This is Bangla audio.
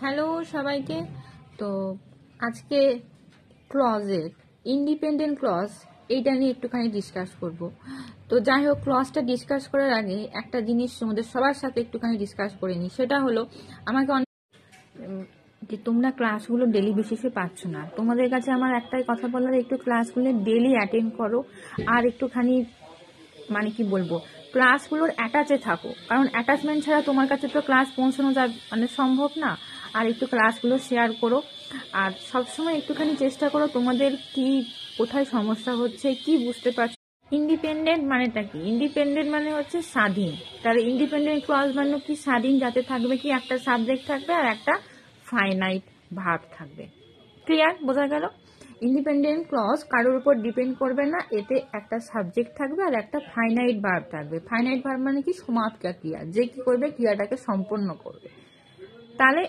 হ্যালো সবাইকে। তো আজকে ক্লজের ইন্ডিপেন্ডেন্ট ক্লজ এইটা নিয়ে একটুখানি ডিসকাস করব। তো যাই হোক, ক্লজটা ডিসকাস করার আগে একটা জিনিস তোমাদের সবার সাথে একটুখানি ডিসকাস করে নিই। সেটা হলো, আমাকে অনেক যে তোমরা ক্লাসগুলো ডেলি বেসিসে পাচ্ছ না। তোমাদের কাছে আমার একটাই কথা বলার, একটু ক্লাসগুলো ডেলি অ্যাটেন্ড করো, আর একটুখানি মানে কি বলবো, ক্লাসগুলোর অ্যাটাচে থাকো, কারণ অ্যাটাচমেন্ট ছাড়া তোমার কাছে তো ক্লাস পৌঁছানো মানে সম্ভব না। আর একটু ক্লাসগুলো শেয়ার করো, আর সবসময় একটুখানি চেষ্টা করো তোমাদের কি কোথায় সমস্যা হচ্ছে, কি বুঝতে পারছো। ইন্ডিপেন্ডেন্ট মানেটা কি? ইন্ডিপেন্ডেন্ট মানে হচ্ছে স্বাধীন। তাহলে ইন্ডিপেন্ডেন্ট ক্লজ মানে কি? স্বাধীন, যাতে থাকবে কি একটা সাবজেক্ট থাকবে আর একটা ফাইনাইট ভার্ব থাকবে। ক্লিয়ার? বোঝা গেল? ইন্ডিপেন্ডেন্ট ক্লজ কারোর উপর ডিপেন্ড করবে না, এতে একটা সাবজেক্ট থাকবে আর একটা ফাইনাইট ভার্ব থাকবে। ফাইনাইট ভার্ব মানে কি? সমাপ্ত ক্রিয়া, যে কি করবে, ক্রিয়াটাকে সম্পন্ন করবে। তাহলে